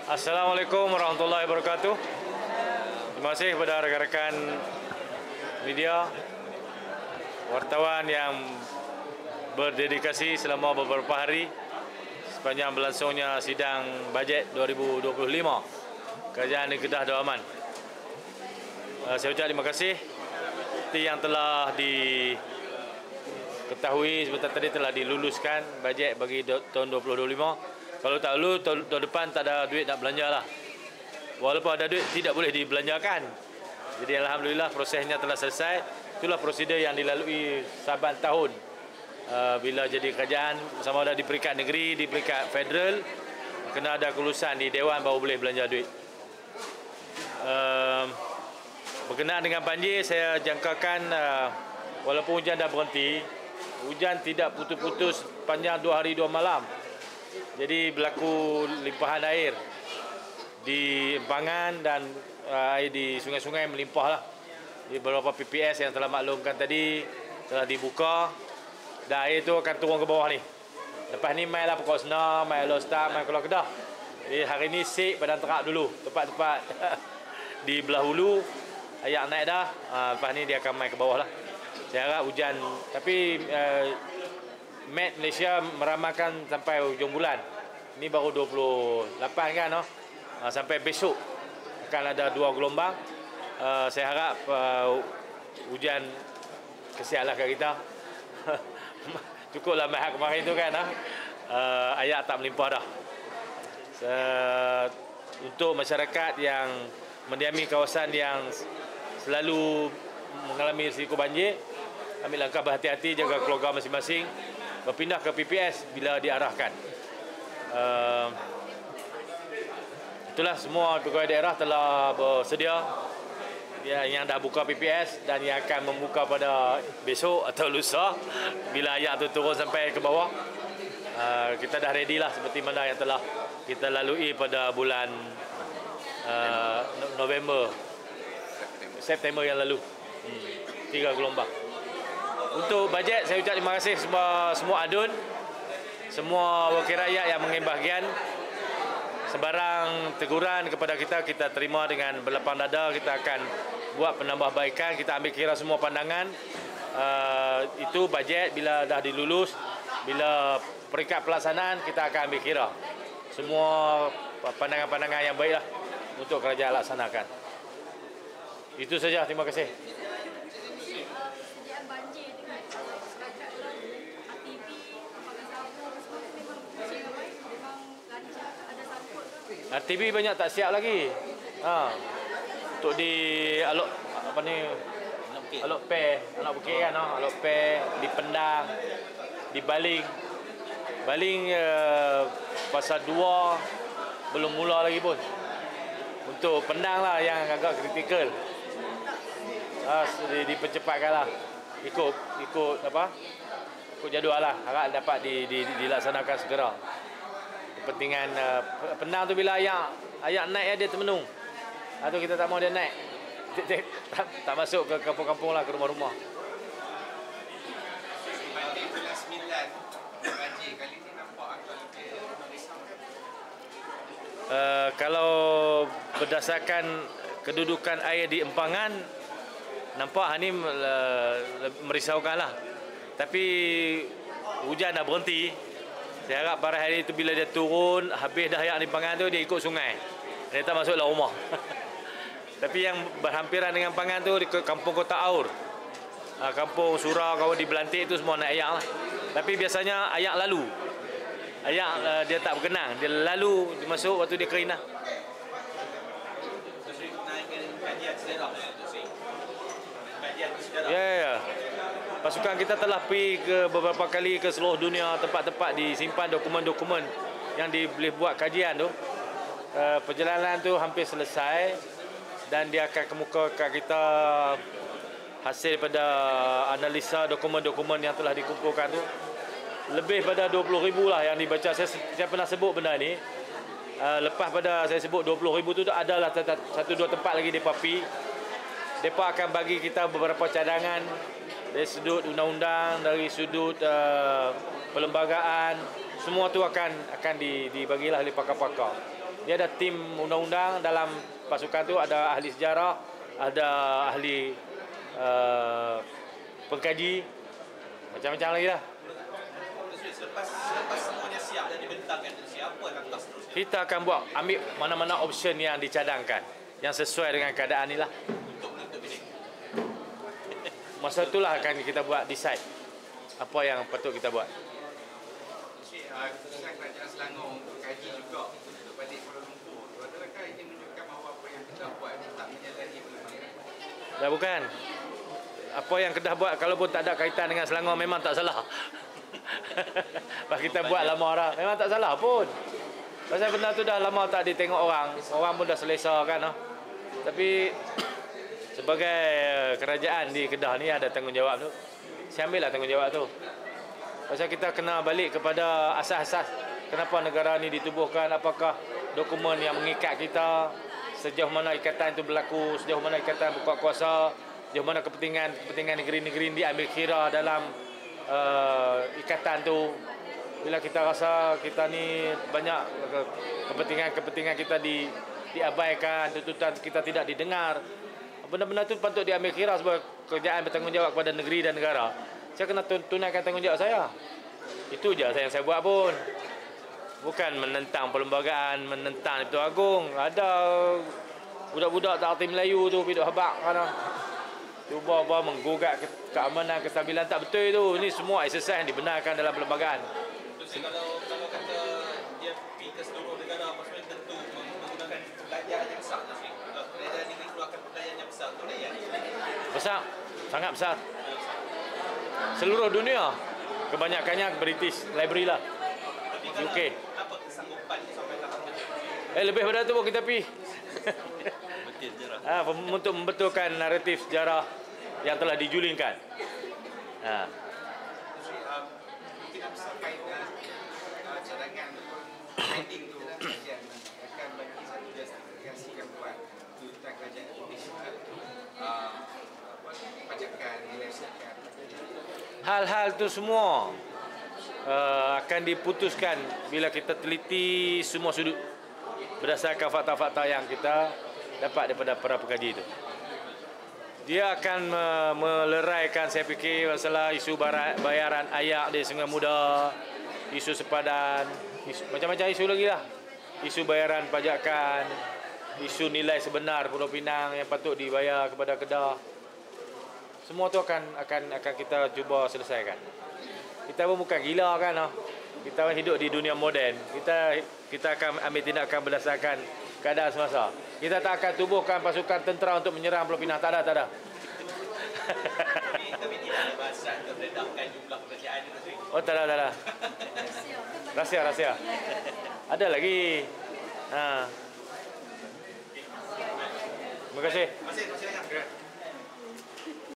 Assalamualaikum warahmatullahi wabarakatuh. Terima kasih kepada rekan-rekan media, wartawan yang berdedikasi selama beberapa hari sepanjang berlangsungnya sidang bajet 2025 Kerajaan Negeri Kedah Dalaman. Saya ucap terima kasih seperti yang telah diketahui sebentar tadi, telah diluluskan bajet bagi tahun 2025. Kalau tak lalu, tahun depan tak ada duit nak belanja lah. Walaupun ada duit, tidak boleh dibelanjakan. Jadi alhamdulillah prosesnya telah selesai. Itulah prosedur yang dilalui saban tahun. Bila jadi kerajaan, sama ada di peringkat negeri, di peringkat federal, kena ada kelulusan di Dewan baru boleh belanja duit. Berkenaan dengan banjir, saya jangkakan walaupun hujan dah berhenti, hujan tidak putus-putus panjang 2 hari 2 malam. Jadi berlaku limpahan air di empangan dan air di sungai-sungai melimpah lah. Di beberapa PPS yang telah maklumkan tadi telah dibuka dan air itu akan turun ke bawah ni. Lepas ni mai lah pokok Sena, mai Lostar, mai Kuala Kedah. Jadi hari ni Sik Padang Terak dulu, tempat-tempat di belah hulu air naik dah. Lepas ni dia akan mai ke bawah lah. Saya harap hujan, tapi Met Malaysia meramalkan sampai hujung bulan. Ini baru 28 kan, no? Sampai besok akan ada 2 gelombang. Saya harap hujan kesianlah kat kita. Cukuplah mahal kemarin tu kan, air tak melimpah dah. Untuk masyarakat yang mendiami kawasan yang selalu mengalami risiko banjir, ambil langkah berhati-hati, jaga keluarga masing-masing, berpindah ke PPS bila diarahkan. Itulah, semua pegawai daerah telah bersedia yang dah buka PPS dan yang akan membuka pada besok atau lusa bila air tu turun sampai ke bawah. Kita dah ready lah seperti mana yang telah kita lalui pada bulan November, September yang lalu. 3 gelombang. Untuk bajet, saya ucap terima kasih semua adun, semua wakil rakyat yang mengambil bahagian. Sebarang teguran kepada kita terima dengan berlapang dada. Kita akan buat penambahbaikan, kita ambil kira semua pandangan. Itu bajet bila dah dilulus, bila peringkat pelaksanaan kita akan ambil kira semua pandangan-pandangan yang baiklah untuk kerajaan laksanakan. Itu saja, terima kasih. TV banyak tak siap lagi. Untuk di Alok apa ni? Alok Pe, anak bukit kan, Alok Pe, di Pendang, di Baling. Pasal 2 belum mula lagi pun. Untuk Pendang lah yang agak kritikal. Dipercepatkanlah. Ikut apa? Ikut jadual lah. Harap dapat dilaksanakan segera. Kepentingan Pendang tu bila ayak naik dia termenung. Atau kita tak mau dia naik. Tak masuk ke kampung-kampung lah, ke rumah-rumah. Banjir bulan 9, banjir kali ni nampak agak lebih merisau. Kalau berdasarkan kedudukan air di empangan, nampak ni merisaukan lah. Tapi hujan dah berhenti. Saya harap pada hari itu bila dia turun, habis dah air di empangan tu, dia ikut sungai. Dia tak masuklah rumah. Tapi yang berhampiran dengan empangan tu, di kampung Kota Aur, kampung Surau, kawan di Belantik tu semua naik ayak lah. Tapi biasanya ayak lalu. Ayak dia tak berkenang, dia lalu, dia masuk, waktu dia kering lah. Ya. Pasukan kita telah pergi ke beberapa kali ke seluruh dunia, tempat-tempat disimpan dokumen-dokumen yang boleh buat kajian tu. Perjalanan tu hampir selesai dan dia akan kemukakan kita hasil pada analisa dokumen-dokumen yang telah dikumpulkan tu. Lebih pada 20,000 lah yang dibaca. Saya pernah sebut benda ni. Lepas pada saya sebut 20,000 tu adalah 1-2 tempat lagi mereka pergi. Mereka akan bagi kita beberapa cadangan dari sudut undang-undang, dari sudut perlembagaan, semua tu akan dibagilah oleh pakar-pakar. Dia ada tim undang-undang. Dalam pasukan tu ada ahli sejarah, ada ahli pengkaji, macam-macam lagi lah. Selepas semuanya siap dan dibentangkan, siapa langkah seterusnya? Kita akan ambil mana-mana option yang dicadangkan, yang sesuai dengan keadaan ni lah. Untuk menutup ini. Masa itulah akan kita buat decide apa yang patut kita buat. Keputusan Kerajaan Selangor untuk kaji juga untuk balik Kuala Lumpur. Adakah ini menunjukkan bahawa apa yang kita buat tak menyalahi pelbagai? Dah bukan. Apa yang Kedah buat kalau pun tak ada kaitan dengan Selangor memang tak salah. Pas kita buat lama dah, memang tak salah pun. Pasal benda tu dah lama tak ditengok orang. Orang pun dah selesa kan. Tapi sebagai kerajaan di Kedah ni ada tanggungjawab tu. Saya ambil lah tanggungjawab tu. Pasal kita kena balik kepada asas-asas kenapa negara ni ditubuhkan, apakah dokumen yang mengikat kita, sejauh mana ikatan itu berlaku, sejauh mana ikatan berkuat kuasa, sejauh mana kepentingan negeri-negeri diambil kira dalam ikatan tu. Bila kita rasa kita ni banyak kepentingan kita diabaikan, tuntutan kita tidak didengar, benda-benda tu patut diambil kira sebagai kerjaan bertanggungjawab kepada negeri dan negara. Saya kena tunaikan tanggungjawab saya. Itu je yang saya buat pun. Bukan menentang perlembagaan, menentang Itu Agung. Ada budak-budak tak arti Melayu tu piduk habak kan. Cuba menggugat keamanan, kestabilan, tak betul itu. Ini semua exercise yang dibenarkan dalam perlembagaan. Kalau kata dia pergi ke seluruh negara, maksudnya tentu menggunakan pelajaran yang besar. Kerajaan negeri keluarkan pelajaran yang besar untuk rakyat. Besar, sangat besar. Seluruh dunia, kebanyakannya British Library lah. UK. Apa kesanggupan sampai tahap itu? Lebih pada tu kita pergi. Betul sejarah. Untuk membetulkan naratif sejarah yang telah dijulingkan. Mungkin nak sampaikan cadangan pending tu kajian akan bagi satu justifikasi yang kuat tentang kerajaan Indonesia, pajakan, nilai zakat. Hal-hal tu semua akan diputuskan bila kita teliti semua sudut berdasarkan fakta-fakta yang kita dapat daripada para pengkaji itu. Dia akan meleraikan, saya fikir, masalah isu bayaran ayak di Sungai Muda, isu sepadan, macam-macam isu lagi lah. Isu bayaran pajakan, isu nilai sebenar Pulau Pinang yang patut dibayar kepada Kedah. Semua tu akan kita cuba selesaikan. Kita pun bukan gila kan. Kita hidup di dunia moden. Kita akan ambil tindakan berdasarkan keadaan semasa. Kita tak akan tubuhkan pasukan tentera untuk menyerang Pulau Pinang. Tak ada. Tapi tidak ada bahasa untuk meredamkan jumlah pekerjaan itu. Oh, tak ada. Rahsia. Ada lagi. Terima kasih. Masih banyak.